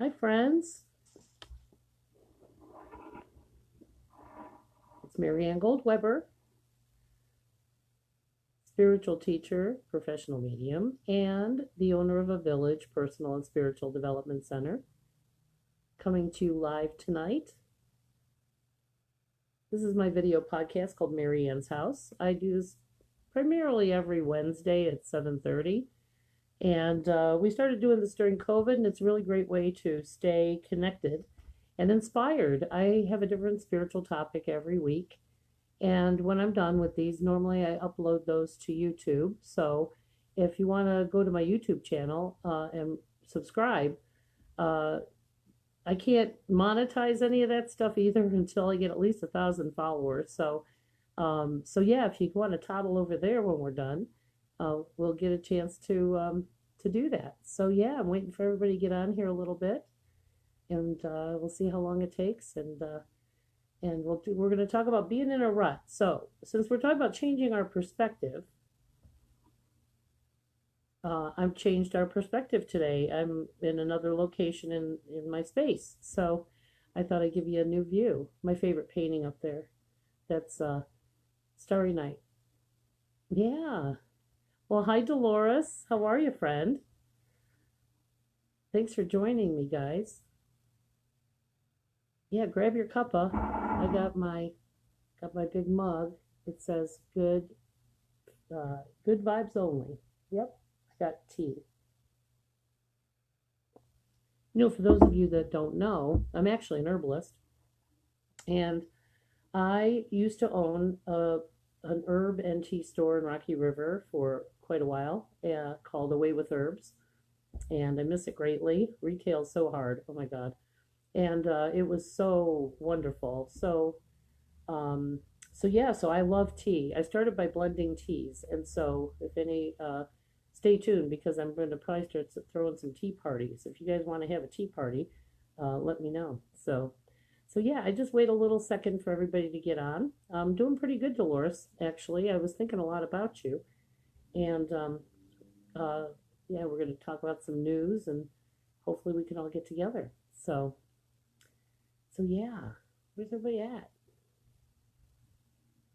Hi, friends. It's Marianne Goldweber, spiritual teacher, professional medium, and the owner of a village personal and spiritual development center. Coming to you live tonight. This is my video podcast called Marianne's House. I do this primarily every Wednesday at 7:30. And we started doing this during COVID, and it's a really great way to stay connected and inspired. I have a different spiritual topic every week. And when I'm done with these, normally I upload those to YouTube. So if you want to go to my YouTube channel and subscribe, uh, I can't monetize any of that stuff either until I get at least 1,000 followers. So yeah, if you want to toddle over there when we're done, we'll get a chance to do that. So yeah, I'm waiting for everybody to get on here a little bit, and we'll see how long it takes, and we're going to talk about being in a rut. So since we're talking about changing our perspective, I've changed our perspective today. I'm in another location in my space, so I thought I'd give you a new view. My favorite painting up there. That's Starry Night. Yeah. Well, hi Dolores. How are you, friend? Thanks for joining me, guys. Yeah, grab your cuppa. I got my big mug. It says good vibes only. Yep, I got tea. For those of you that don't know, I'm actually an herbalist, and I used to own an herb and tea store in Rocky River for quite a while, called Away with Herbs, and I miss it greatly. Retail's so hard. Oh my God. And it was so wonderful. Um, so I love tea. I started by blending teas, and so if any, stay tuned because I'm going to probably start throwing some tea parties. If you guys want to have a tea party, let me know. So yeah, I just wait a little second for everybody to get on. I'm doing pretty good, Dolores. Actually, I was thinking a lot about you, and uh, yeah, we're going to talk about some news, and hopefully we can all get together. So yeah, where's everybody at?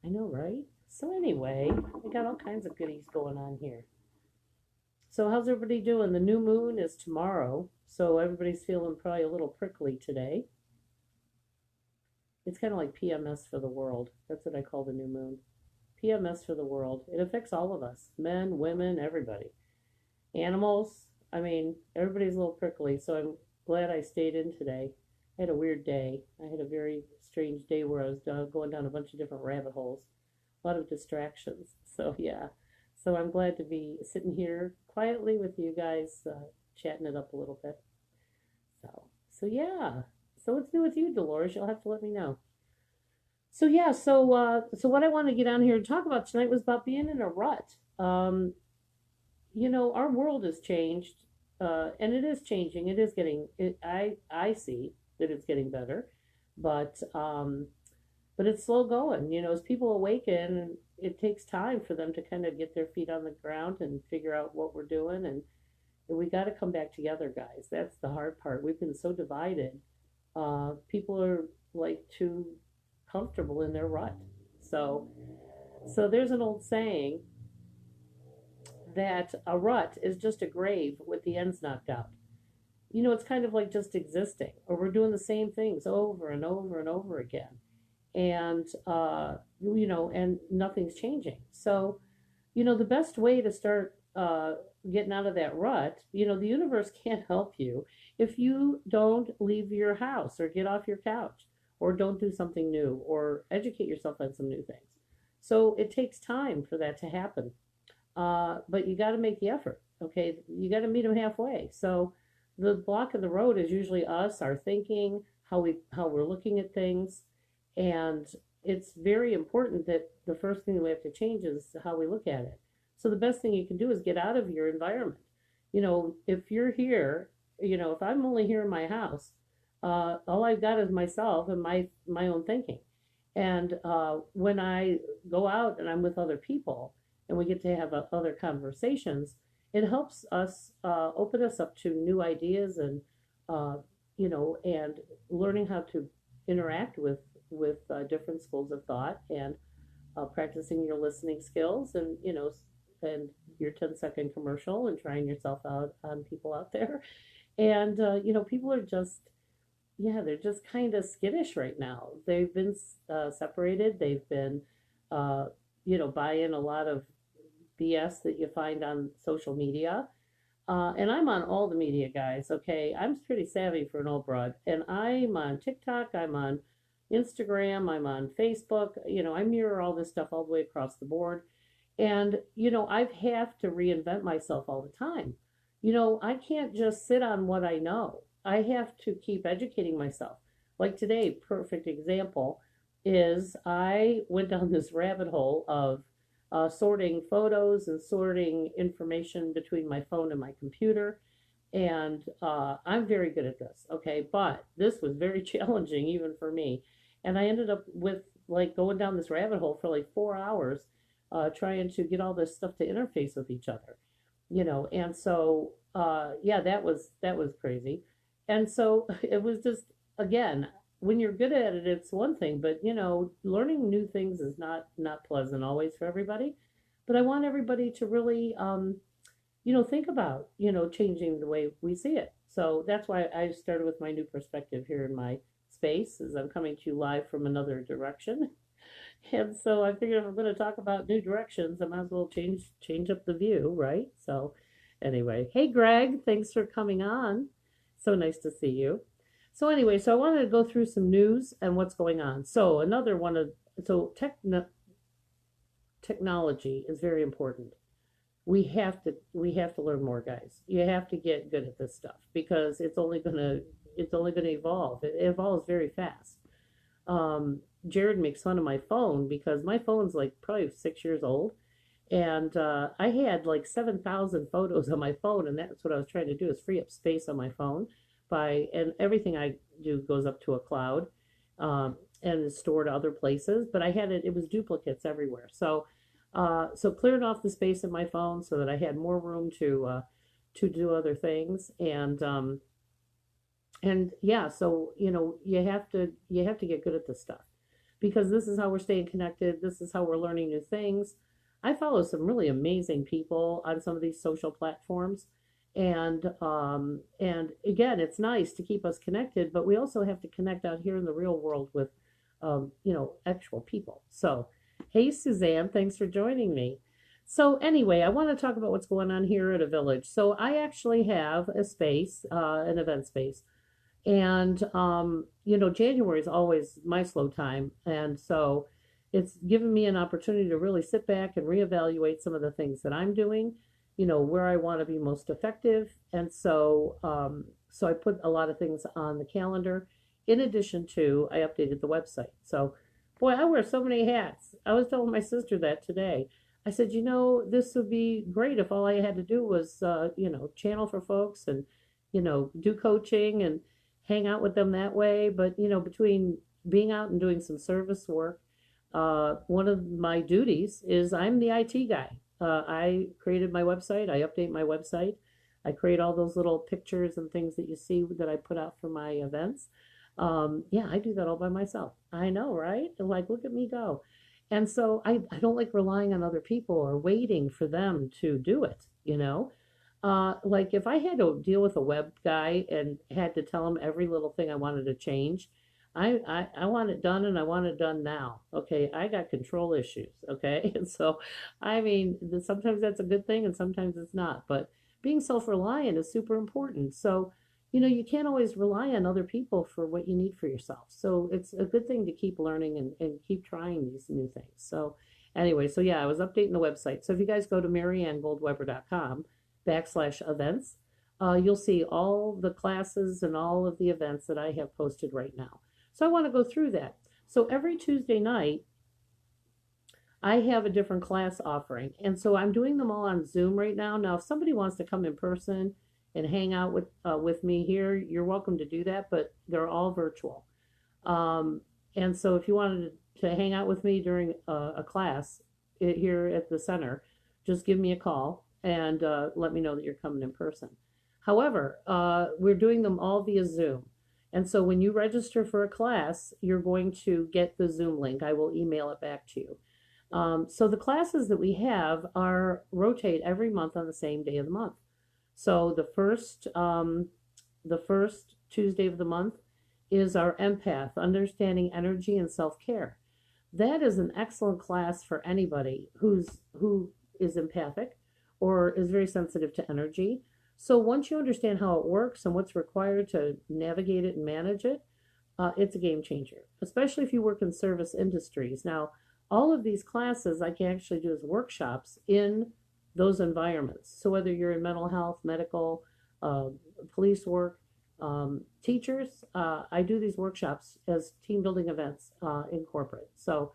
I know, right? So anyway, we got all kinds of goodies going on here. So how's everybody doing? The new moon is tomorrow, so everybody's feeling probably a little prickly today. It's kind of like PMS for the world. That's what I call the new moon. PMS for the world. It affects all of us, men, women, everybody. Animals. I mean, everybody's a little prickly, so I'm glad I stayed in today. I had a weird day. I had a very strange day where I was going down a bunch of different rabbit holes, a lot of distractions. So yeah, so I'm glad to be sitting here quietly with you guys, chatting it up a little bit. So yeah. So what's new with you, Dolores? You'll have to let me know. So yeah, so what I want to get on here and talk about tonight was about being in a rut. Our world has changed, and it is changing. It is getting. I see that it's getting better, but but it's slow going. As people awaken, it takes time for them to kind of get their feet on the ground and figure out what we're doing, and we got to come back together, guys. That's the hard part. We've been so divided. People are like too comfortable in their rut. So, so there's an old saying that a rut is just a grave with the ends knocked out. It's kind of like just existing, or we're doing the same things over and over and over again, and and nothing's changing. So, the best way to start getting out of that rut, the universe can't help you if you don't leave your house or get off your couch or don't do something new or educate yourself on some new things. So it takes time for that to happen. But you got to make the effort. Okay, you got to meet them halfway. So the block in the road is usually us, our thinking, how we're looking at things, and it's very important that the first thing that we have to change is how we look at it. So the best thing you can do is get out of your environment. If you're here, if I'm only here in my house, all I've got is myself and my own thinking. And when I go out and I'm with other people and we get to have other conversations, it helps us open us up to new ideas and and learning how to interact with different schools of thought, and practicing your listening skills, and and your 10-second commercial, and trying yourself out on people out there. And people are just, yeah, they're just kind of skittish right now. They've been separated. They've been uh, buying a lot of BS that you find on social media. And I'm on all the media, guys. Okay, I'm pretty savvy for an old broad, and I'm on TikTok, I'm on Instagram, I'm on Facebook. I mirror all this stuff all the way across the board, and I have to reinvent myself all the time. I can't just sit on what I know. I have to keep educating myself. Like today, perfect example is I went down this rabbit hole of sorting photos and sorting information between my phone and my computer. And I'm very good at this, okay? But this was very challenging even for me. And I ended up with like going down this rabbit hole for like 4 hours, trying to get all this stuff to interface with each other, and so yeah, that was crazy. And so it was just, again, when you're good at it, it's one thing, but learning new things is not pleasant always for everybody. But I want everybody to really think about changing the way we see it. So that's why I started with my new perspective here in my space, as I'm coming to you live from another direction. And so I figured if I'm going to talk about new directions, I might as well change up the view, right? So anyway, hey Greg, thanks for coming on. So nice to see you. So anyway, so I wanted to go through some news and what's going on. So another one of so technology is very important. We have to learn more, guys. You have to get good at this stuff, because it's only gonna evolve. It evolves very fast. Jared makes fun of my phone because my phone's like probably 6 years old, and I had like 7,000 photos on my phone, and that's what I was trying to do, is free up space on my phone and everything I do goes up to a cloud, and is stored other places. But I had it was duplicates everywhere. So cleared off the space in my phone so that I had more room to do other things. And yeah, so you have to get good at this stuff, because this is how we're staying connected. This is how we're learning new things. I follow some really amazing people on some of these social platforms. And again, it's nice to keep us connected, but we also have to connect out here in the real world with actual people. So hey Suzanne, thanks for joining me. So anyway, I want to talk about what's going on here at a village. So I actually have a space, an event space, and January is always my slow time, and so it's given me an opportunity to really sit back and reevaluate some of the things that I'm doing, where I want to be most effective. And so I put a lot of things on the calendar. In addition to, I updated the website. So boy, I wear so many hats. I was telling my sister that today. I said, this would be great if all I had to do was channel for folks, and do coaching and hang out with them that way. But between being out and doing some service work, one of my duties is I'm the IT guy. I created my website. I update my website. I create all those little pictures and things that you see that I put out for my events. Yeah, I do that all by myself. I know, right? Like, look at me go. And so I don't like relying on other people or waiting for them to do it. Like if I had to deal with a web guy and had to tell him every little thing I wanted to change, I want it done, and I want it done now. Okay, I got control issues. Okay, and so I mean, sometimes that's a good thing and sometimes it's not. But being self-reliant is super important. So you can't always rely on other people for what you need for yourself. So it's a good thing to keep learning and keep trying these new things. So anyway, so yeah, I was updating the website. So if you guys go to mariannegoldweber.com/events, you'll see all the classes and all of the events that I have posted right now. So I want to go through that. So every Tuesday night, I have a different class offering. And so I'm doing them all on Zoom right now. Now, if somebody wants to come in person and hang out with me here, you're welcome to do that, but they're all virtual. And so if you wanted to hang out with me during a class here at the center, just give me a call and let me know that you're coming in person. However, we're doing them all via Zoom. And so when you register for a class, you're going to get the Zoom link. I will email it back to you. So the classes that we have are rotate every month on the same day of the month. So the first Tuesday of the month is our empath, understanding energy and self-care. That is an excellent class for anybody who is empathic or is very sensitive to energy. So once you understand how it works and what's required to navigate it and manage it, it's a game changer, especially if you work in service industries. Now, all of these classes I can actually do as workshops in those environments. So whether you're in mental health, medical, uh, police work, teachers, I do these workshops as team building events in corporate. So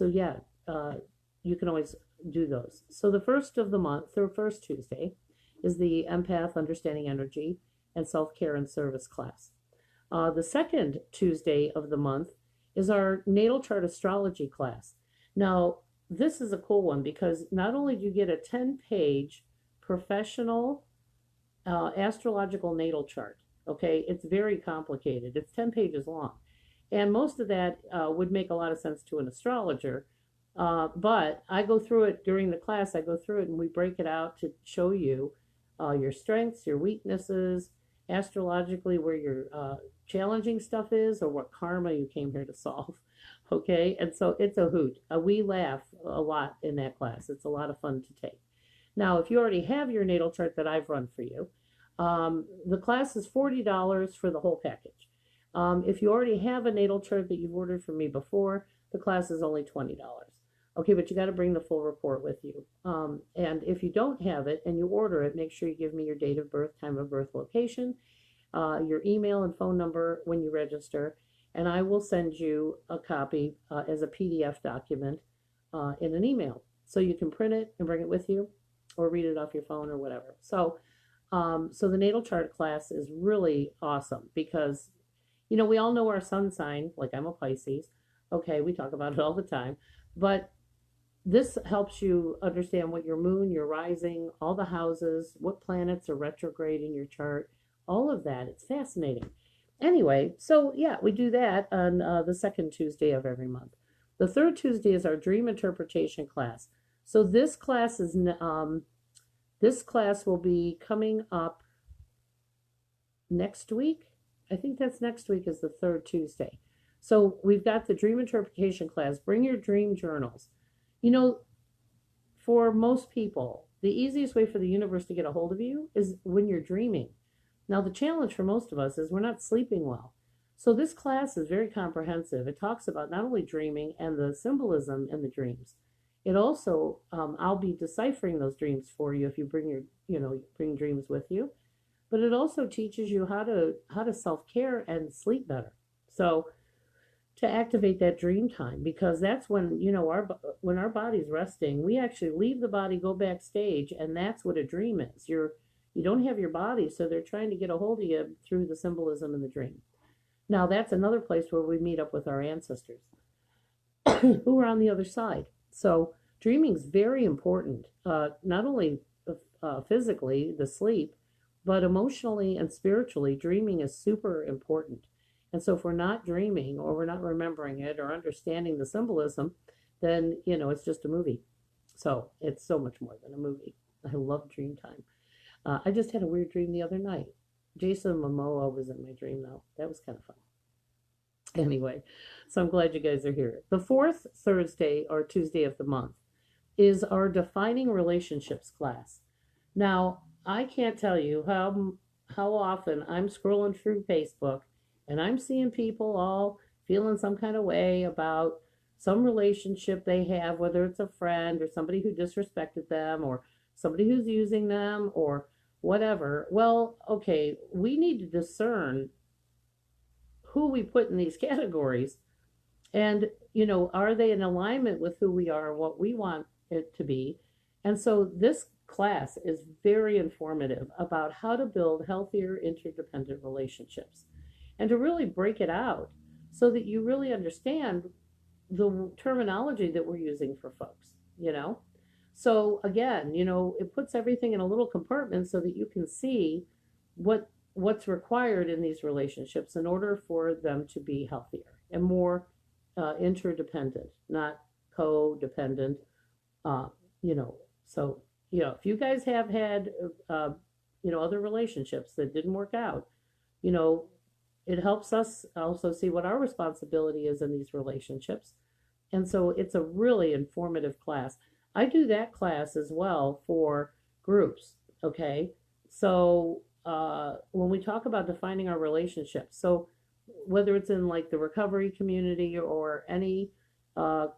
yeah, uh, you can always do those. So the first of the month, the first Tuesday, is the empath understanding energy and self care and service class. The second Tuesday of the month is our natal chart astrology class. Now, this is a cool one because not only do you get a 10-page professional astrological natal chart, okay, it's very complicated, it's 10 pages long. And most of that would make a lot of sense to an astrologer. But I go through it during the class, I go through it and we break it out to show you your strengths, your weaknesses, astrologically where your challenging stuff is or what karma you came here to solve. Okay, and so it's a hoot. We laugh a lot in that class. It's a lot of fun to take. Now, if you already have your natal chart that I've run for you, the class is $40 for the whole package. If you already have a natal chart that you've ordered from me before, the class is only $20. Okay, but you got to bring the full report with you. And if you don't have it and you order it, make sure you give me your date of birth, time of birth, location, your email and phone number when you register, and I will send you a copy as a PDF document in an email. So you can print it and bring it with you or read it off your phone or whatever. So the natal chart class is really awesome because, you know, we all know our sun sign, like I'm a Pisces. Okay, we talk about it all the time. But this helps you understand what your moon, your rising, all the houses, what planets are retrograde in your chart, all of that. It's fascinating. Anyway, so yeah, we do that on the second Tuesday of every month. The third Tuesday is our dream interpretation class. So this class will be coming up next week. I think that's next week is the third Tuesday. So we've got the dream interpretation class. Bring your dream journals. You know, for most people, the easiest way for the universe to get a hold of you is when you're dreaming. Now, the challenge for most of us is we're not sleeping well. So this class is very comprehensive. It talks about not only dreaming and the symbolism in the dreams. It also, I'll be deciphering those dreams for you if you bring dreams with you. But it also teaches you how to self-care and sleep better. So to activate that dream time, because that's when, you know, when our body's resting, we actually leave the body, go backstage, and that's what a dream is. You don't have your body, so they're trying to get a hold of you through the symbolism in the dream. Now that's another place where we meet up with our ancestors who are on the other side. So dreaming is very important, not only physically, the sleep, but emotionally and spiritually, dreaming is super important. And so if we're not dreaming or we're not remembering it or understanding the symbolism, then, you know, it's just a movie. So it's so much more than a movie. I love dream time. I just had a weird dream the other night. Jason Momoa was in my dream, though. That was kind of fun. Anyway, so I'm glad you guys are here. The fourth Thursday or Tuesday of the month is our defining relationships class. Now, I can't tell you how often I'm scrolling through Facebook and I'm seeing people all feeling some kind of way about some relationship they have, whether it's a friend or somebody who disrespected them or somebody who's using them or whatever. Well, okay, we need to discern who we put in these categories and, you know, are they in alignment with who we are and what we want it to be? And so this class is very informative about how to build healthier interdependent relationships and to really break it out so that you really understand the terminology that we're using for folks, you know? So again, you know, it puts everything in a little compartment so that you can see what what's required in these relationships in order for them to be healthier and more interdependent, not codependent. Uh, you know, so if you guys have had other relationships that didn't work out, you know, it helps us also see what our responsibility is in these relationships. And so it's a really informative class. I do that class as well for groups. Okay. So when we talk about defining our relationships, so whether it's in like the recovery community or any, uh,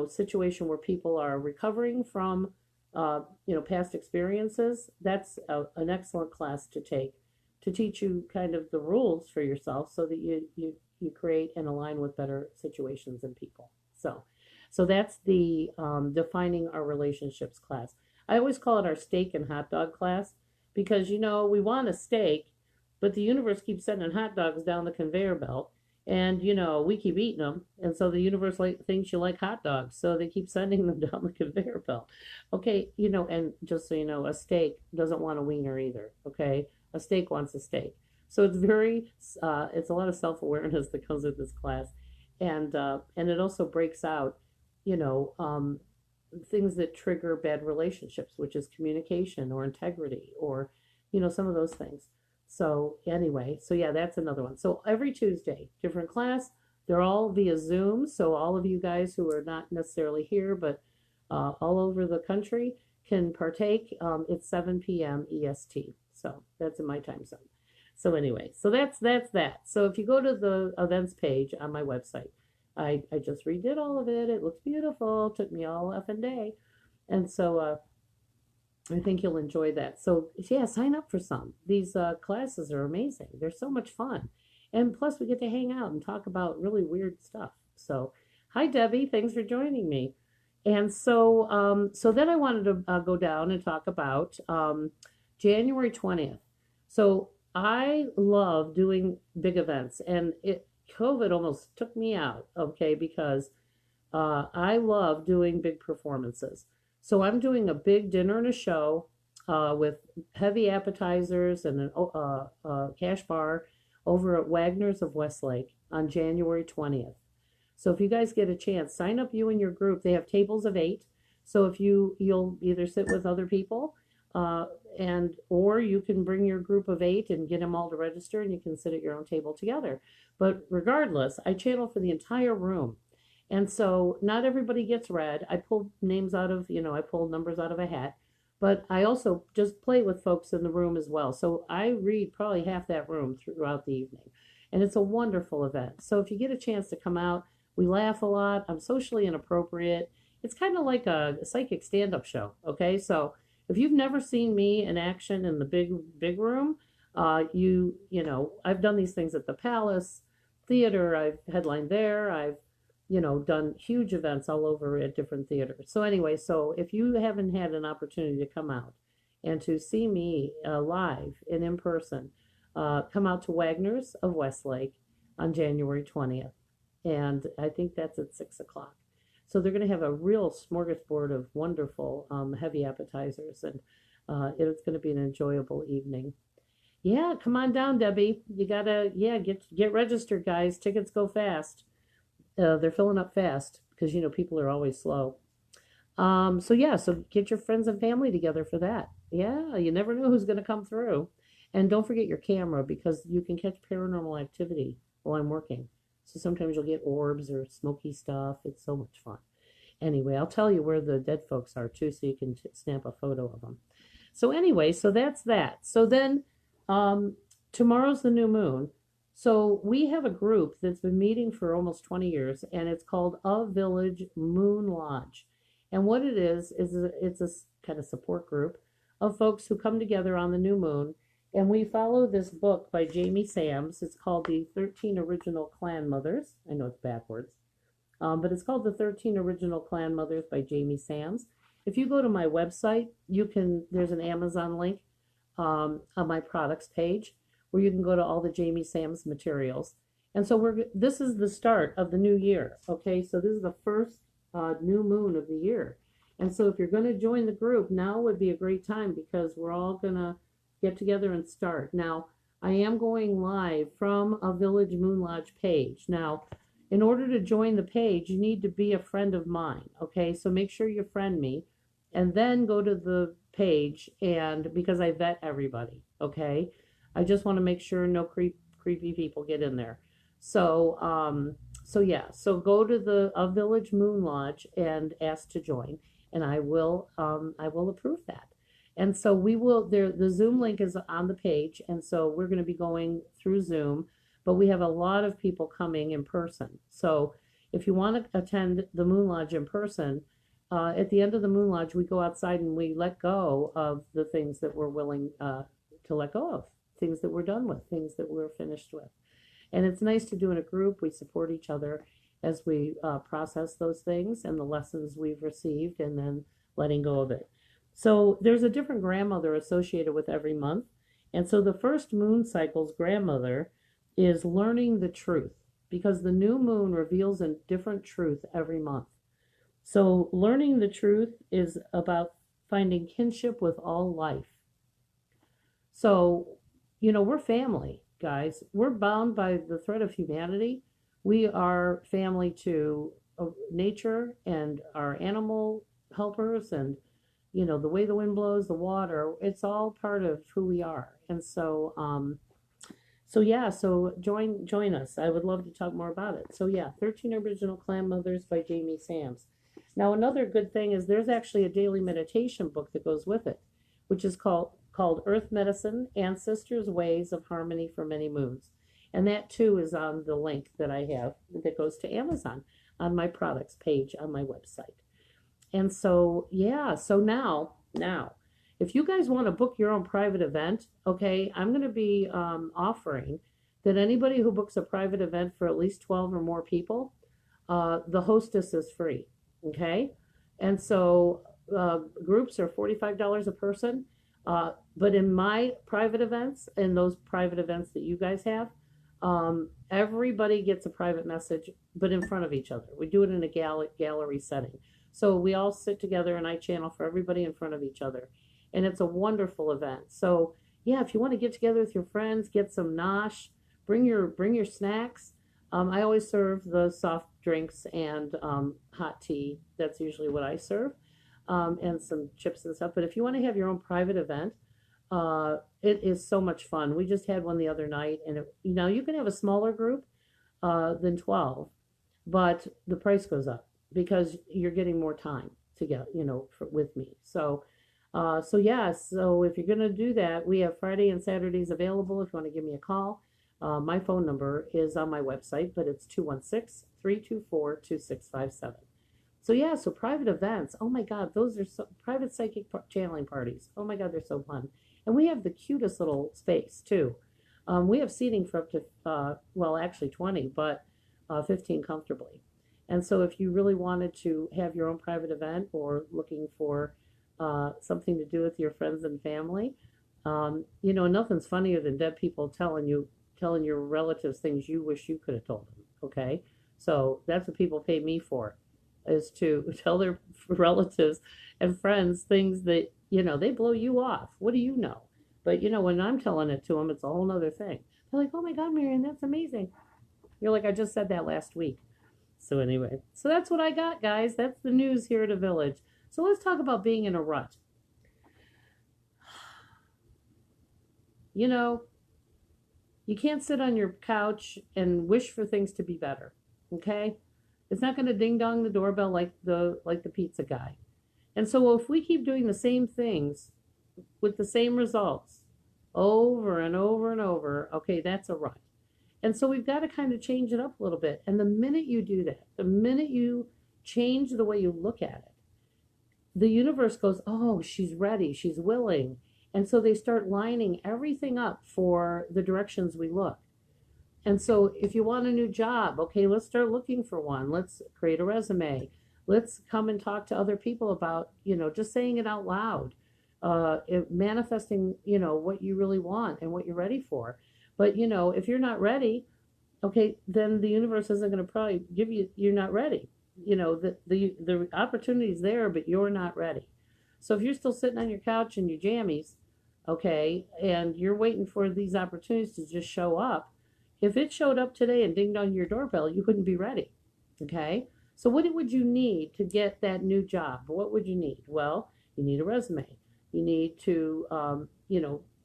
situation where people are recovering from, past experiences, that's an excellent class to take to teach you kind of the rules for yourself so that you create and align with better situations and people. So that's the defining our relationships class. I always call it our steak and hot dog class because we want a steak, but the universe keeps sending hot dogs down the conveyor belt, and we keep eating them, and so the universe thinks you like hot dogs, so they keep sending them down the conveyor belt. Okay, and just so you know, a steak doesn't want a wiener either. Okay, a steak wants a steak. So it's a lot of self-awareness that comes with this class, and it also breaks out, you know, um, things that trigger bad relationships, which is communication or integrity or, some of those things. So anyway, so yeah, that's another one. So every Tuesday, different class. They're all via Zoom. So all of you guys who are not necessarily here, but all over the country can partake. It's 7 p.m. EST. So that's in my time zone. So anyway, so that's that. So if you go to the events page on my website, I just redid all of it. It looks beautiful. It took me all effing day. And so I think you'll enjoy that. So yeah, sign up for some. These classes are amazing. They're so much fun. And plus we get to hang out and talk about really weird stuff. So hi Debbie, thanks for joining me. And so then I wanted to go down and talk about January 20th. So I love doing big events, and COVID almost took me out, okay, because I love doing big performances. So I'm doing a big dinner and a show with heavy appetizers and a cash bar over at Wagner's of Westlake on January 20th. So if you guys get a chance, sign up you and your group. They have tables of 8. So if you'll either sit with other people uh, or you can bring your group of 8 and get them all to register, and you can sit at your own table together. But regardless, I channel for the entire room. And so not everybody gets read. I pull names out of, I pull numbers out of a hat, but I also just play with folks in the room as well. So I read probably half that room throughout the evening. And it's a wonderful event. So if you get a chance to come out, we laugh a lot. I'm socially inappropriate. It's kind of like a psychic stand-up show. Okay. So if you've never seen me in action in the big room, I've done these things at the Palace Theater. I've headlined there. I've done huge events all over at different theaters. So anyway, so if you haven't had an opportunity to come out and to see me live and in person, come out to Wagner's of Westlake on January 20th. And I think that's at 6 o'clock. So they're going to have a real smorgasbord of wonderful heavy appetizers, and it's going to be an enjoyable evening. Yeah, come on down, Debbie. You gotta, get registered, guys. Tickets go fast. They're filling up fast because people are always slow. So get your friends and family together for that. Yeah, you never know who's going to come through. And don't forget your camera because you can catch paranormal activity while I'm working. So sometimes you'll get orbs or smoky stuff. It's so much fun. Anyway, I'll tell you where the dead folks are too, so you can snap a photo of them. So anyway, so that's that. So then tomorrow's the new moon. So we have a group that's been meeting for almost 20 years, and it's called A Village Moon Lodge. And what it is it's a kind of support group of folks who come together on the new moon. And we follow this book by Jamie Sams. It's called The 13 Original Clan Mothers. I know it's backwards. But it's called The 13 Original Clan Mothers by Jamie Sams. If you go to my website, there's an Amazon link on my products page where you can go to all the Jamie Sams materials. And so this is the start of the new year. Okay, so this is the first new moon of the year. And so if you're going to join the group, now would be a great time because we're all going to get together and start. Now, I am going live from a Village Moon Lodge page. Now, in order to join the page, you need to be a friend of mine, okay? So make sure you friend me and then go to the page, and because I vet everybody, okay? I just want to make sure no creepy people get in there. So, so go to the A Village Moon Lodge and ask to join, and I will approve that. And so we will there. The Zoom link is on the page, and so we're going to be going through Zoom, but we have a lot of people coming in person. So if you want to attend the Moon Lodge in person, at the end of the Moon Lodge, we go outside and we let go of the things that we're willing to let go of, things that we're done with, things that we're finished with. And it's nice to do in a group. We support each other as we process those things and the lessons we've received, and then letting go of it. So there's a different grandmother associated with every month. And so the first moon cycle's grandmother is learning the truth, because the new moon reveals a different truth every month. So learning the truth is about finding kinship with all life. So, we're family, guys. We're bound by the thread of humanity. We are family to nature and our animal helpers, and the way the wind blows, the water, it's all part of who we are. And so join us. I would love to talk more about it. So 13 Original Clan Mothers by Jamie Sams. Now, another good thing is there's actually a daily meditation book that goes with it, which is called Earth Medicine, Ancestors' Ways of Harmony for Many Moons. And that too is on the link that I have that goes to Amazon on my products page on my website. And so, so now, if you guys want to book your own private event, okay, I'm going to be offering that anybody who books a private event for at least 12 or more people, the hostess is free, okay? And so groups are $45 a person, but in my private events, and those private events that you guys have, everybody gets a private message, but in front of each other. We do it in a gallery setting. So we all sit together and I channel for everybody in front of each other. And it's a wonderful event. So if you want to get together with your friends, get some nosh, bring your snacks. I always serve the soft drinks and hot tea. That's usually what I serve, and some chips and stuff. But if you want to have your own private event, it is so much fun. We just had one the other night, and you can have a smaller group than 12, but the price goes up because you're getting more time to get, with me. So if you're going to do that, we have Friday and Saturdays available if you want to give me a call. My phone number is on my website, but it's 216-324-2657. So private events. Oh my God, those are private psychic channeling parties. Oh my God, they're so fun. And we have the cutest little space too. We have seating for up to, actually 20, but 15 comfortably. And so if you really wanted to have your own private event or looking for something to do with your friends and family, nothing's funnier than dead people telling your relatives things you wish you could have told them, okay? So that's what people pay me for, is to tell their relatives and friends things that, they blow you off. What do you know? But, when I'm telling it to them, it's a whole nother thing. They're like, oh my God, Marianne, that's amazing. You're like, I just said that last week. So anyway, so that's what I got, guys. That's the news here at a village. So let's talk about being in a rut. You can't sit on your couch and wish for things to be better, okay? It's not going to ding dong the doorbell like the pizza guy. And so if we keep doing the same things with the same results over and over and over, okay, that's a rut. And so we've got to kind of change it up a little bit. And the minute you do that, the minute you change the way you look at it, the universe goes, oh, she's ready, she's willing. And so they start lining everything up for the directions we look. And so if you want a new job, okay, let's start looking for one. Let's create a resume. Let's come and talk to other people about, just saying it out loud, manifesting, what you really want and what you're ready for. But, if you're not ready, okay, then the universe isn't going to probably give you're not ready. The opportunity's there, but you're not ready. So if you're still sitting on your couch in your jammies, okay, and you're waiting for these opportunities to just show up. If it showed up today and dinged on your doorbell, you wouldn't be ready, okay? So what would you need to get that new job? What would you need? Well, you need a resume. You need to,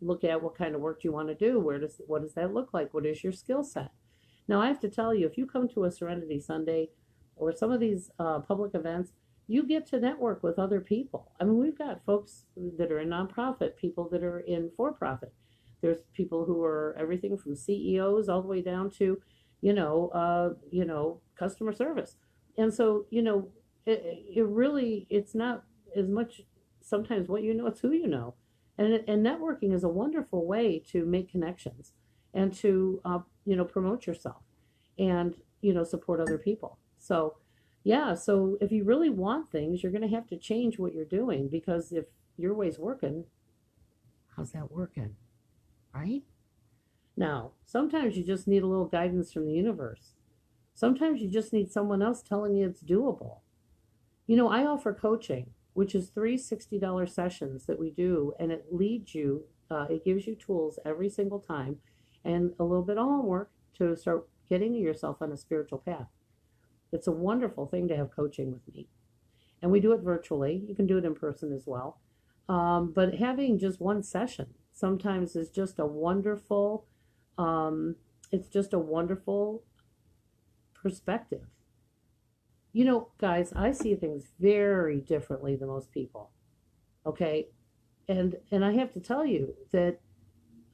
look at what kind of work you want to do. What does that look like? What is your skill set? Now, I have to tell you, if you come to a Serenity Sunday or some of these public events, you get to network with other people. I mean, we've got folks that are in nonprofit, people that are in for profit. There's people who are everything from CEOs all the way down to, customer service. And so, it really, it's not as much sometimes what you know, it's who you know. And networking is a wonderful way to make connections and to, promote yourself and, support other people. So, yeah, so if you really want things, you're going to have to change what you're doing because if your way's working, how's that working? Right? Now, sometimes you just need a little guidance from the universe. Sometimes you just need someone else telling you it's doable. I offer coaching, which is three $60 sessions that we do, and it leads you, it gives you tools every single time and a little bit of homework to start getting yourself on a spiritual path. It's a wonderful thing to have coaching with me. And we do it virtually. You can do it in person as well. But having just one session sometimes is just a wonderful, it's just a wonderful perspective. Guys, I see things very differently than most people. Okay? And I have to tell you that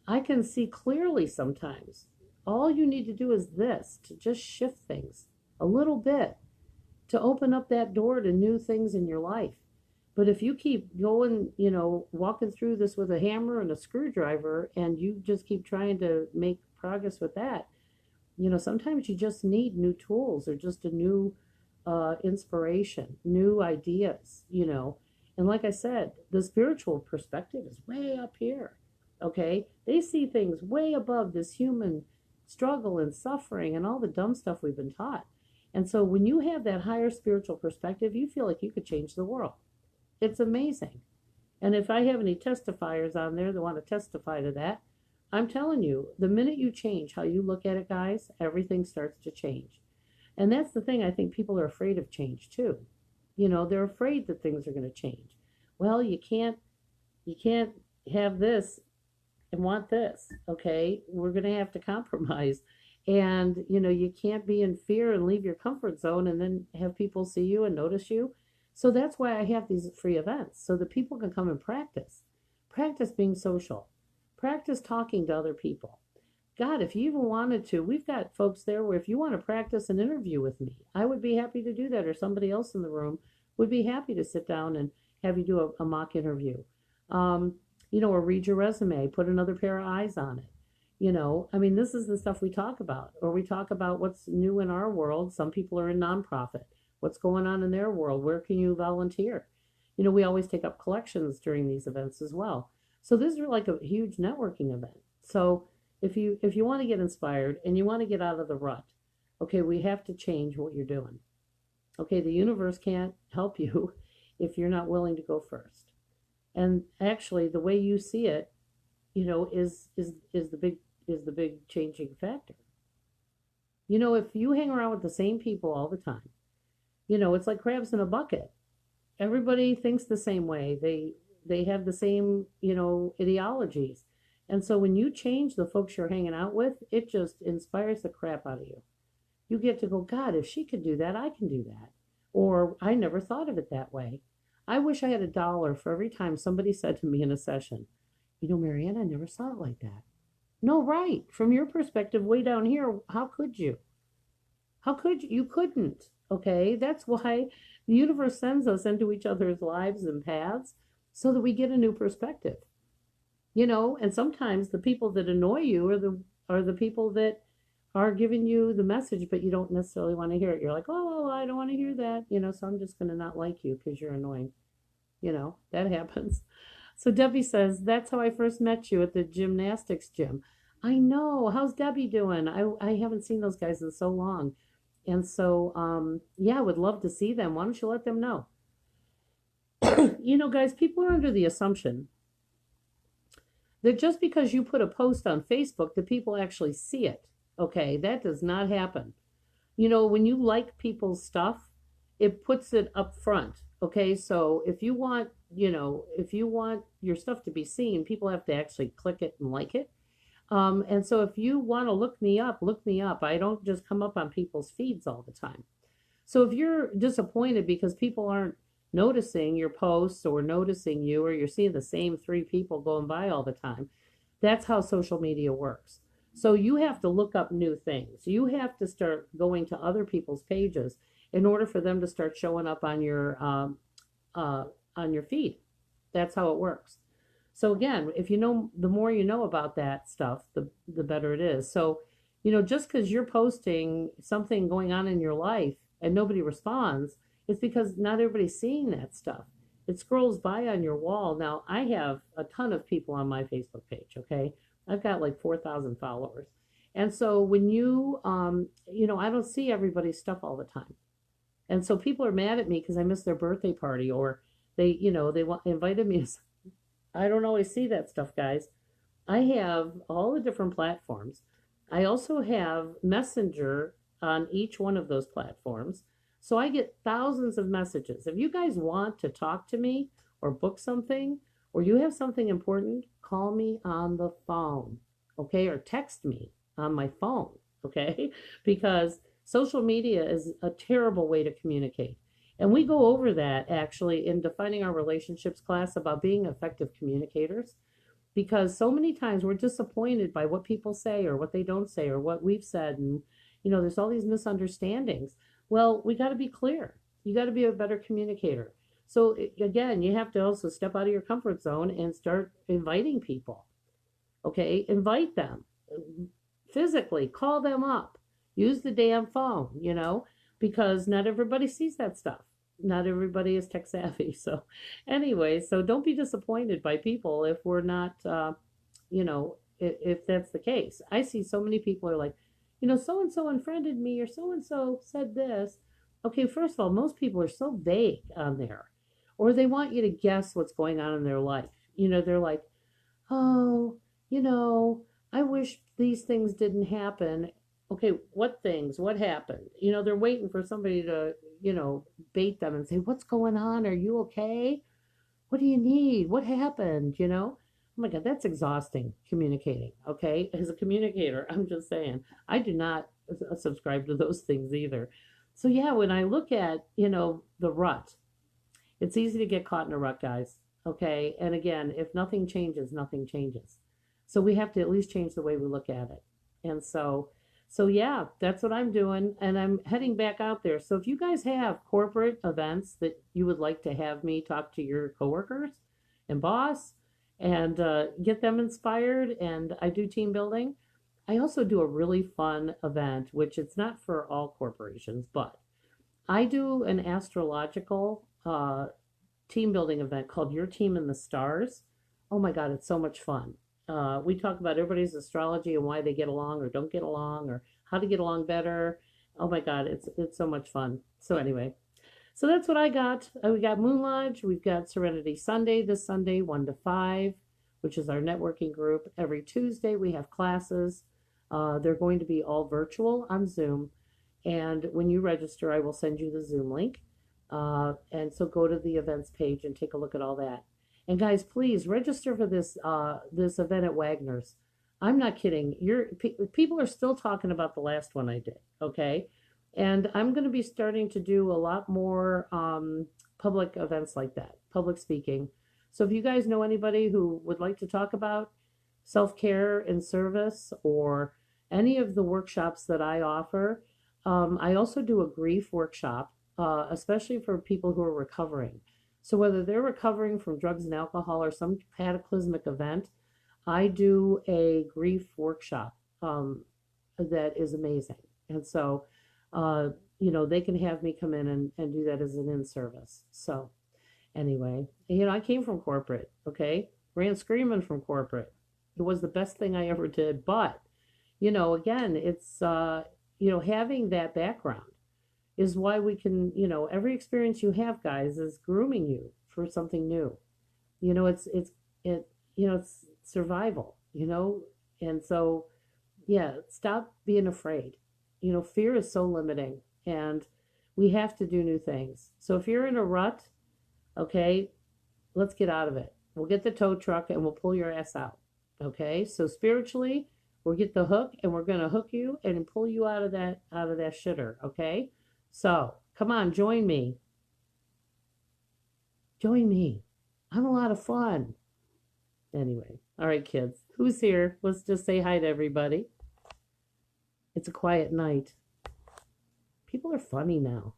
I can see clearly sometimes. All you need to do is this, to just shift things a little bit, to open up that door to new things in your life. But if you keep going, walking through this with a hammer and a screwdriver and you just keep trying to make progress with that, sometimes you just need new tools or just a new inspiration, new ideas, And like I said, the spiritual perspective is way up here, okay? They see things way above this human struggle and suffering and all the dumb stuff we've been taught. And so when you have that higher spiritual perspective, you feel like you could change the world. It's amazing. And if I have any testifiers on there that want to testify to that, I'm telling you, the minute you change how you look at it, guys, everything starts to change. And that's the thing, I think people are afraid of change too. They're afraid that things are going to change. Well, you can't have this and want this, okay? We're going to have to compromise. And, you can't be in fear and leave your comfort zone and then have people see you and notice you. So that's why I have these free events, so that people can come and practice. Practice being social. Practice talking to other people. God, if you even wanted to, we've got folks there where if you want to practice an interview with me, I would be happy to do that, or somebody else in the room would be happy to sit down and have you do a mock interview. Or read your resume, put another pair of eyes on it. This is the stuff we talk about, or we talk about what's new in our world. Some people are in nonprofit. What's going on in their world? Where can you volunteer? We always take up collections during these events as well. So this is like a huge networking event. So if you want to get inspired and you want to get out of the rut, okay, we have to change what you're doing. Okay, the universe can't help you if you're not willing to go first. And actually, the way you see it, is the big changing factor. If you hang around with the same people all the time, it's like crabs in a bucket. Everybody thinks the same way. They have the same, ideologies. And so when you change the folks you're hanging out with, it just inspires the crap out of you. You get to go, God, if she could do that, I can do that. Or I never thought of it that way. I wish I had $1 for every time somebody said to me in a session, Marianne, I never saw it like that. No, right. From your perspective, way down here, how could you? How could you? You couldn't. Okay. That's why the universe sends us into each other's lives and paths so that we get a new perspective. And sometimes the people that annoy you are the people that are giving you the message, but you don't necessarily want to hear it. You're like, oh, I don't want to hear that, so I'm just going to not like you because you're annoying. That happens. So Debbie says, that's how I first met you at the gymnastics gym. I know. How's Debbie doing? I haven't seen those guys in so long. And so, I would love to see them. Why don't you let them know? Guys, people are under the assumption that just because you put a post on Facebook, that people actually see it. Okay, that does not happen. When you like people's stuff, it puts it up front. Okay, so if you want your stuff to be seen, people have to actually click it and like it. And so if you want to look me up, look me up. I don't just come up on people's feeds all the time. So if you're disappointed because people aren't noticing your posts or noticing you, or you're seeing the same three people going by all the time, that's how social media works. So you have to look up new things. You have to start going to other people's pages in order for them to start showing up uh, on your feed. That's how it works. So again, if you know, the more you know about that stuff, the better it is. So, just because you're posting something going on in your life and nobody responds, it's because not everybody's seeing that stuff. It scrolls by on your wall. Now, I have a ton of people on my Facebook page, okay? I've got like 4,000 followers. And so when I don't see everybody's stuff all the time. And so people are mad at me because I missed their birthday party, or they invited me to. I don't always see that stuff, guys. I have all the different platforms. I also have Messenger on each one of those platforms. So I get thousands of messages. If you guys want to talk to me or book something, or you have something important, call me on the phone, okay? Or text me on my phone, okay? Because social media is a terrible way to communicate. And we go over that actually in defining our relationships class about being effective communicators, because so many times we're disappointed by what people say or what they don't say or what we've said. And, there's all these misunderstandings. Well, we got to be clear. You got to be a better communicator. So again, you have to also step out of your comfort zone and start inviting people. Okay, invite them physically, call them up, use the damn phone, because not everybody sees that stuff. Not everybody is tech savvy. So anyway, so don't be disappointed by people if we're not, if that's the case. I see so many people are like, so and so unfriended me, or so and so said this. Okay, first of all, most people are so vague on there, or they want you to guess what's going on in their life. They're like, oh, I wish these things didn't happen. Okay, what things? What happened? They're waiting for somebody to, bait them and say, what's going on? Are you okay? What do you need? What happened? Oh my God, that's exhausting communicating. Okay, as a communicator, I'm just saying, I do not subscribe to those things either. So yeah, when I look at, the rut, it's easy to get caught in a rut, guys. Okay, and again, if nothing changes, nothing changes. So we have to at least change the way we look at it. And so yeah, that's what I'm doing, and I'm heading back out there. So if you guys have corporate events that you would like to have me talk to your coworkers and boss and get them inspired, and I do team building. I also do a really fun event, which it's not for all corporations, but I do an astrological team building event called Your Team in the Stars. Oh my God, it's so much fun. We talk about everybody's astrology and why they get along or don't get along, or how to get along better. Oh my God, it's so much fun. So anyway, so that's what I got. We got Moon Lodge. We've got Serenity Sunday this Sunday, 1 to 5, which is our networking group. Every Tuesday we have classes. They're going to be all virtual on Zoom. And when you register, I will send you the Zoom link. And so go to the events page and take a look at all that. And guys, please register for this event at Wagner's. I'm not kidding. People are still talking about the last one I did, okay? And I'm going to be starting to do a lot more public events like that, public speaking. So if you guys know anybody who would like to talk about self-care and service, or any of the workshops that I offer, I also do a grief workshop, especially for people who are recovering. So whether they're recovering from drugs and alcohol or some cataclysmic event, I do a grief workshop that is amazing. And so, they can have me come in and do that as an in-service. So anyway, I came from corporate, okay? Ran screaming from corporate. It was the best thing I ever did. But, again, it's, having that background is why we can, every experience you have, guys, is grooming you for something new. It's survival, and so, yeah, stop being afraid. Fear is so limiting, and we have to do new things. So if you're in a rut, okay, let's get out of it. We'll get the tow truck and we'll pull your ass out. Okay? So spiritually, we'll get the hook and we're going to hook you and pull you out of that shitter, okay? So, come on, join me. Join me. I'm a lot of fun. Anyway, all right, kids. Who's here? Let's just say hi to everybody. It's a quiet night. People are funny now.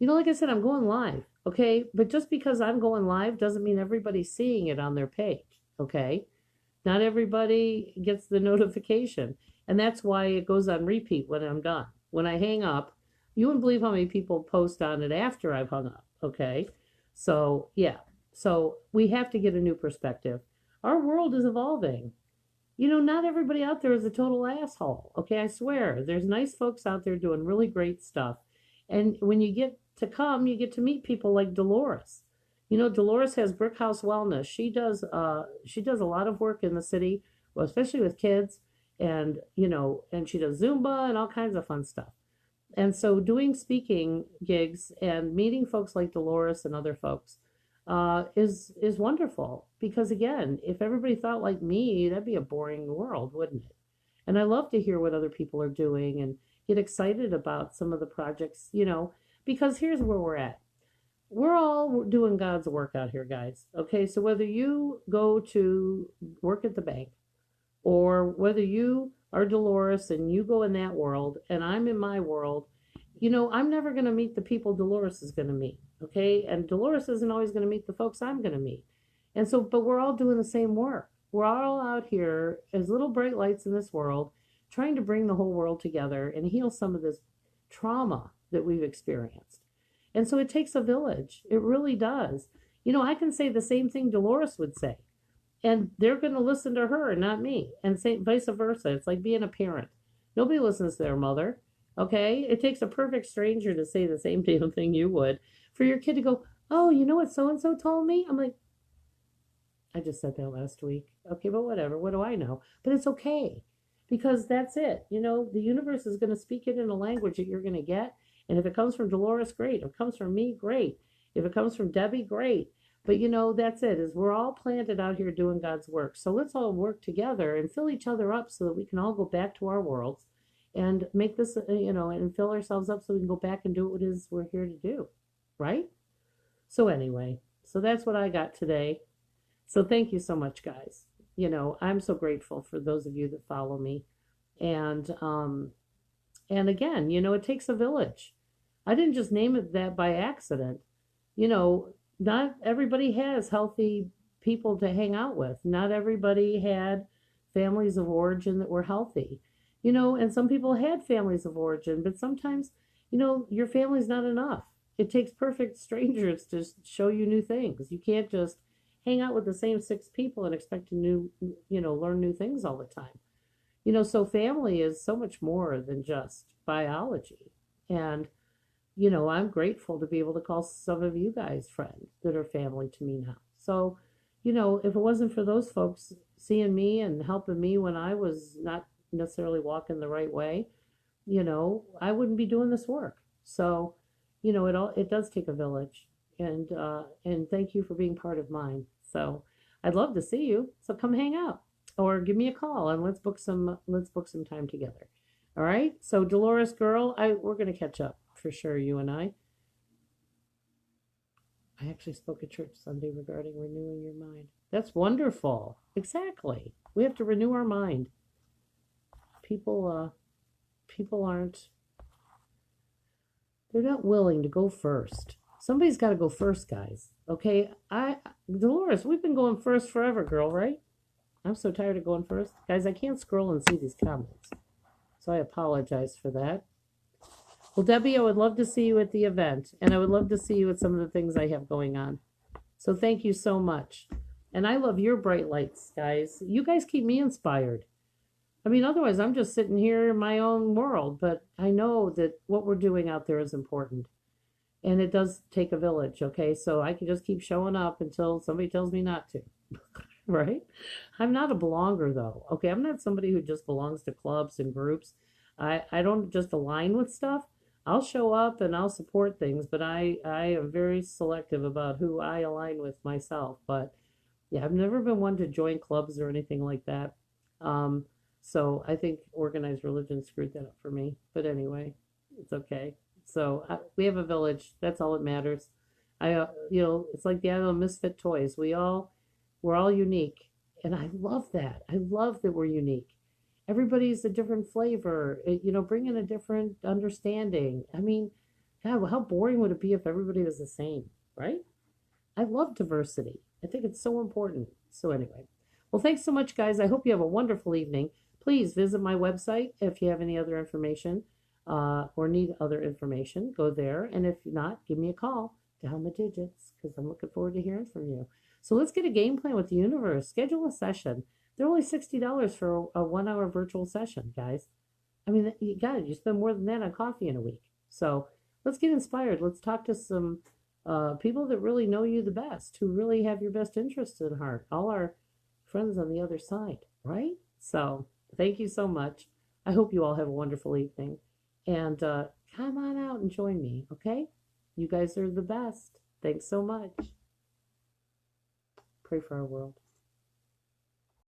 Like I said, I'm going live, okay? But just because I'm going live doesn't mean everybody's seeing it on their page, okay? Not everybody gets the notification. And that's why it goes on repeat when I'm done. When I hang up, you wouldn't believe how many people post on it after I've hung up, okay? So, yeah. So we have to get a new perspective. Our world is evolving. Not everybody out there is a total asshole, okay? I swear. There's nice folks out there doing really great stuff. And when you get you get to meet people like Dolores. Dolores has Brick House Wellness. She does a lot of work in the city, well, especially with kids, and and she does Zumba and all kinds of fun stuff. And so doing speaking gigs and meeting folks like Dolores and other folks is wonderful, because again, if everybody thought like me, that'd be a boring world, wouldn't it? And I love to hear what other people are doing and get excited about some of the projects, because here's where we're at. We're all doing God's work out here, guys. Okay, so whether you go to work at the bank, or whether you are Dolores and you go in that world and I'm in my world, I'm never going to meet the people Dolores is going to meet, okay? And Dolores isn't always going to meet the folks I'm going to meet. And so, but we're all doing the same work. We're all out here as little bright lights in this world, trying to bring the whole world together and heal some of this trauma that we've experienced. And so it takes a village. It really does. I can say the same thing Dolores would say, and they're going to listen to her and not me, and say vice versa. It's like being a parent. Nobody listens to their mother, okay? It takes a perfect stranger to say the same damn thing you would for your kid to go, oh, you know what so-and-so told me? I'm like, I just said that last week. Okay, but whatever. What do I know? But it's okay, because that's it. The universe is going to speak it in a language that you're going to get. And if it comes from Dolores, great. If it comes from me, great. If it comes from Debbie, great. But that's it, is we're all planted out here doing God's work. So let's all work together and fill each other up so that we can all go back to our worlds and make this, and fill ourselves up so we can go back and do what it is we're here to do. Right? So anyway, so that's what I got today. So thank you so much, guys. I'm so grateful for those of you that follow me. And again, it takes a village. I didn't just name it that by accident. Not everybody has healthy people to hang out with. Not everybody had families of origin that were healthy. And some people had families of origin, but sometimes, your family's not enough. It takes perfect strangers to show you new things. You can't just hang out with the same 6 people and expect to learn new things all the time. So family is so much more than just biology. And I'm grateful to be able to call some of you guys friends that are family to me now. So, if it wasn't for those folks seeing me and helping me when I was not necessarily walking the right way, I wouldn't be doing this work. So, it does take a village. And thank you for being part of mine. So I'd love to see you. So come hang out or give me a call and let's book some time together. All right. So Dolores girl, we're going to catch up for sure. You and I actually spoke at church Sunday regarding renewing your mind. That's wonderful. Exactly. We have to renew our mind. People aren't, they're not willing to go first. Somebody's got to go first, guys. Okay, Dolores, we've been going first forever, girl, right? I'm so tired of going first. Guys, I can't scroll and see these comments. So I apologize for that. Well, Debbie, I would love to see you at the event. And I would love to see you at some of the things I have going on. So thank you so much. And I love your bright lights, guys. You guys keep me inspired. I mean, otherwise, I'm just sitting here in my own world. But I know that what we're doing out there is important. And it does take a village, okay? So I can just keep showing up until somebody tells me not to. right? I'm not a belonger though. Okay, I'm not somebody who just belongs to clubs and groups. I don't just align with stuff. I'll show up and I'll support things, but I am very selective about who I align with myself. But yeah, I've never been one to join clubs or anything like that. Um, so I think organized religion screwed that up for me. But anyway, it's okay. So we have a village. That's all that matters. It's like the Island of Misfit Toys. We're all unique, and I love that. I love that we're unique. Everybody's a different flavor. Bring in a different understanding. I mean, God, how boring would it be if everybody was the same, right? I love diversity. I think it's so important. So, anyway, well, thanks so much, guys. I hope you have a wonderful evening. Please visit my website if you have any other information or need other information. Go there. And if not, give me a call down the digits because I'm looking forward to hearing from you. So, let's get a game plan with the universe. Schedule a session. They're only $60 for a 1 hour virtual session, guys. I mean, you spend more than that on coffee in a week. So, let's get inspired. Let's talk to some people that really know you the best, who really have your best interests at heart, all our friends on the other side, right? So thank you so much. I hope you all have a wonderful evening. And come on out and join me, okay? You guys are the best. Thanks so much. Pray for our world.